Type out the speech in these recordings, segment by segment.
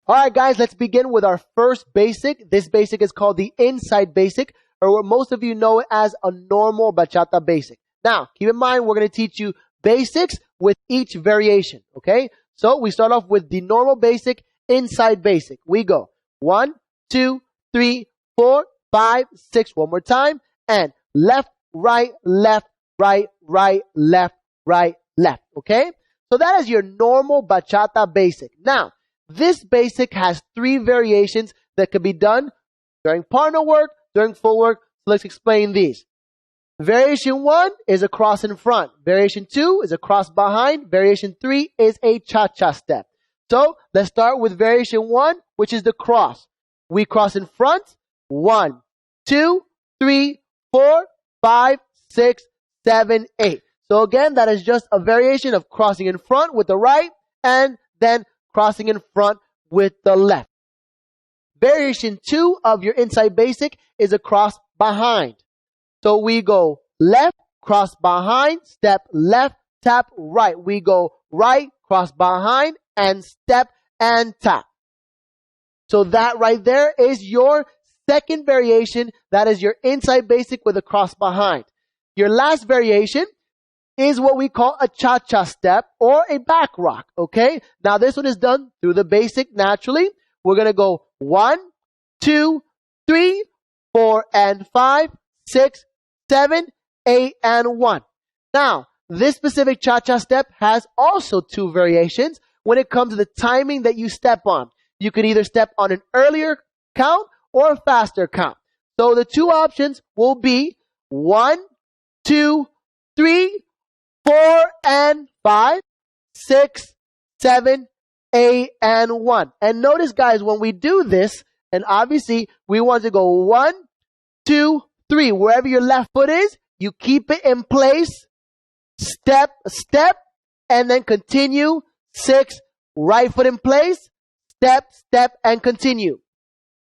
All right, guys, let's begin with our first basic. This basic is called the inside basic, or what most of you know it as a normal bachata basic. Now, keep in mind, we're going to teach you basics with each variation, okay? So we start off with the normal basic, inside basic. We go 1, 2, 3, 4, 5, 6. One more time. And left, right, left, right, right, left, right, left, okay? So that is your normal bachata basic. Now, this basic has 3 variations that can be done during partner work, during full work. So let's explain these. Variation 1 is a cross in front. Variation 2 is a cross behind. Variation 3 is a cha-cha step. So let's start with variation 1, which is the cross. We cross in front. 1, 2, 3, 4, 5, 6, 7, 8. So again, that is just a variation of crossing in front with the right and then crossing in front with the left. Variation 2 of your inside basic is a cross behind. So we go left, cross behind, step left, tap right. We go right, cross behind, and step and tap. So that right there is your second variation. That is your inside basic with a cross behind. Your last variation is what we call a cha-cha step or a back rock, okay? Now this one is done through the basic naturally. We're going to go 1, 2, 3, 4, and 5, 6, 7, 8, and 1. Now, this specific cha-cha step has also 2 variations when it comes to the timing that you step on. You can either step on an earlier count or a faster count. So the 2 options will be 1, 2, 3, 4, and 5, 6, 7, 8, and 1. And notice, guys, when we do this, and obviously we want to go 1, 2, 3. Wherever your left foot is, you keep it in place, step, step, and then continue. 6, right foot in place, step, step, and continue.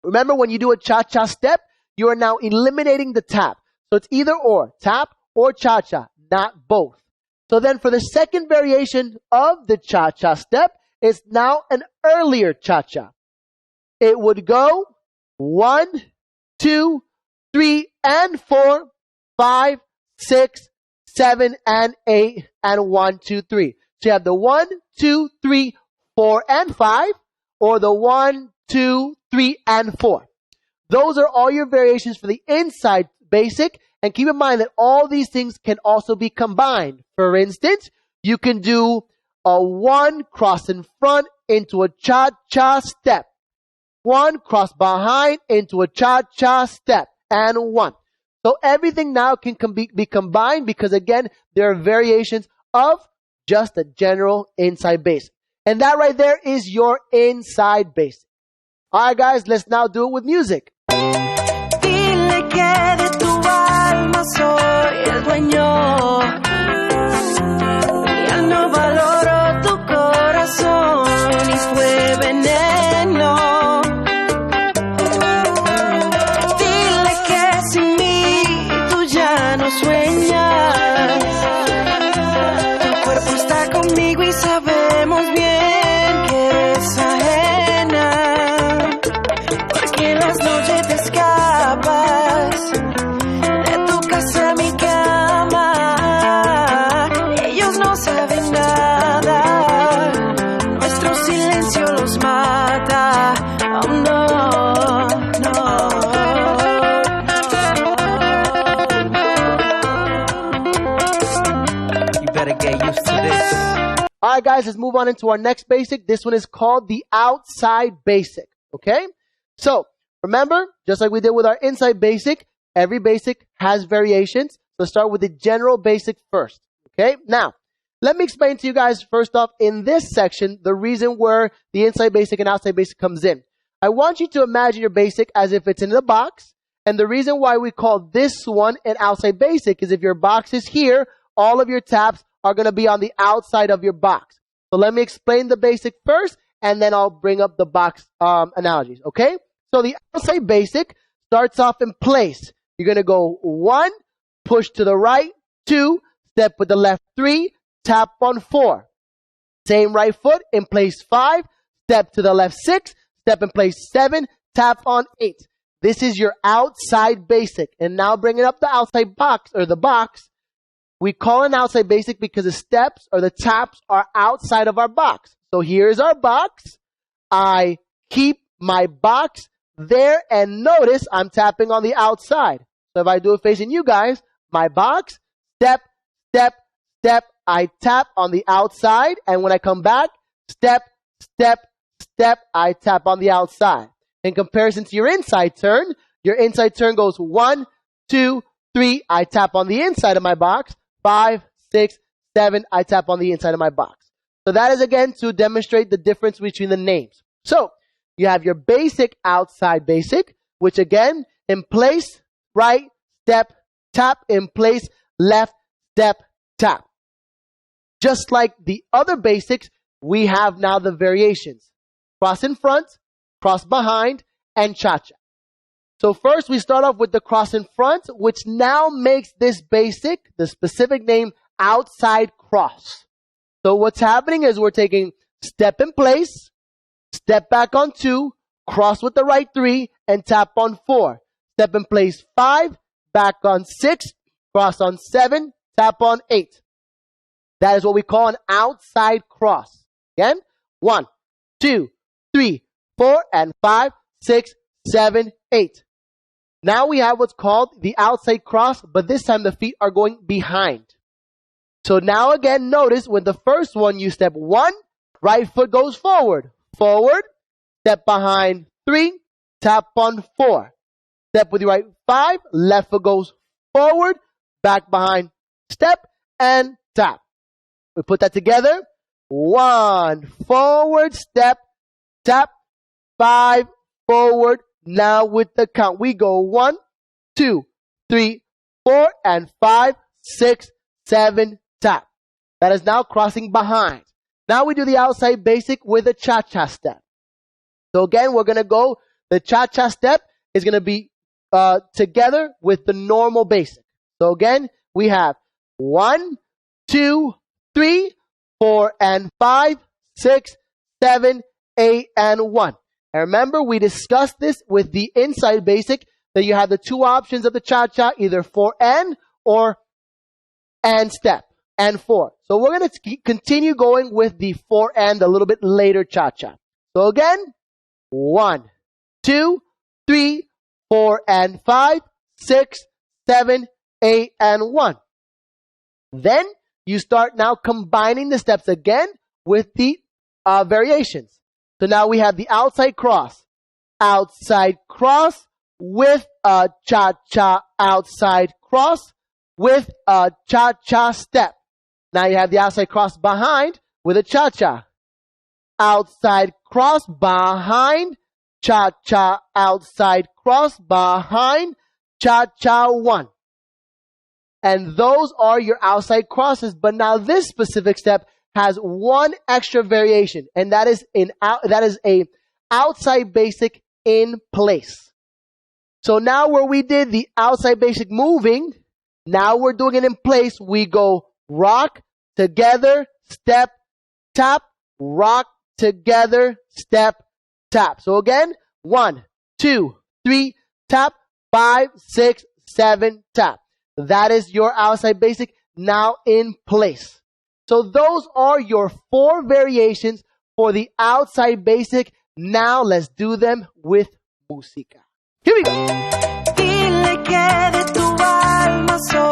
Remember, when you do a cha-cha step, you are now eliminating the tap. So it's either or, tap or cha-cha, not both. So then for the second variation of the cha-cha step, it's now an earlier cha-cha. It would go 1, 2, 3, and 4, 5, 6, 7, and 8, and 1, 2, 3. So you have the 1, 2, 3, 4, and 5, or the 1, 2, 3, and 4. Those are all your variations for the inside basic. And keep in mind that all these things can also be combined. For instance, you can do a 1 cross in front into a cha-cha step. 1 cross behind into a cha-cha step. And 1. So everything now can be combined because, again, there are variations of just a general inside basic. And that right there is your inside basic. All right, guys, let's now do it with music. Dile que de tu alma soy el dueño. Ya no valoro tu corazón y fue veneno. Dile que sin mí tú ya no sueñas. Tu cuerpo está conmigo y sabemos bien que eres ajena. Porque en las noches te escapas de tu casa a mi cama. Ellos no saben nada, nuestro silencio los mata. Oh no, no. You better get used to this. All right, guys, let's move on into our next basic. This one is called the outside basic, okay? So remember, just like we did with our inside basic, every basic has variations. So start with the general basic first, okay? Now, let me explain to you guys first off in this section the reason where the inside basic and outside basic comes in. I want you to imagine your basic as if it's in the box. And the reason why we call this one an outside basic is if your box is here, all of your taps are going to be on the outside of your box. So let me explain the basic first, and then I'll bring up the box analogies, okay? So the outside basic starts off in place. You're going to go 1, push to the right, 2, step with the left, 3, tap on 4. Same right foot in place 5, step to the left 6, step in place 7, tap on 8. This is your outside basic. And now bringing up the outside box or the box, we call an outside basic because the steps or the taps are outside of our box. So here's our box. I keep my box there and notice I'm tapping on the outside. So if I do it facing you guys, my box, step, step, step, I tap on the outside, and when I come back, step, step, step, I tap on the outside. In comparison to your inside turn goes 1, 2, 3, I tap on the inside of my box, 5, 6, 7, I tap on the inside of my box. So that is again to demonstrate the difference between the names. So you have your basic outside basic, which again, in place, right, step, tap, in place, left, step, tap. Just like the other basics, we have now the variations. Cross in front, cross behind, and cha-cha. So first we start off with the cross in front, which now makes this basic, the specific name, outside cross. So what's happening is we're taking step in place, step back on 2, cross with the right 3, and tap on 4. Step in place 5, back on 6, cross on 7, tap on 8. That is what we call an outside cross. Again, 1, 2, 3, 4, and 5, 6, 7, 8. Now we have what's called the outside cross, but this time the feet are going behind. So now again, notice with the first one, you step 1, right foot goes forward, forward, step behind 3, tap on 4. Step with your right 5, left foot goes forward, back behind, step, and tap. We put that together. 1, forward, step, tap, 5, forward. Now with the count, we go 1, 2, 3, 4, and 5, 6, 7, tap. That is now crossing behind. Now we do the outside basic with a cha-cha step. So again, we're going to go, the cha-cha step is going to be together with the normal basic. So again, we have 1, 2, 3, 4, and 5, 6, 7, 8, and 1. And remember, we discussed this with the inside basic, that you have the two options of the cha-cha, either 4 or and step, and 4. So we're going to continue going with the 4 a little bit later cha-cha. So again, 1, 2, 3, 4, and 5, 6, 7, 8, and 1. Then you start now combining the steps again with the variations. So now we have the outside cross with a cha-cha outside cross with a cha-cha step. Now you have the outside cross behind with a cha-cha. Outside cross behind, cha-cha outside cross behind, cha-cha 1. And those are your outside crosses. But now this specific step has one extra variation, and that is a outside basic in place. So now where we did the outside basic moving, now we're doing it in place. We go rock, together, step, tap, rock, together, step, tap. So again, 1, 2, 3, tap, 5, 6, 7, tap. That is your outside basic now in place. So those are your 4 variations for the outside basic. Now let's do them with música. Here we go. Dile que de tu alma soy.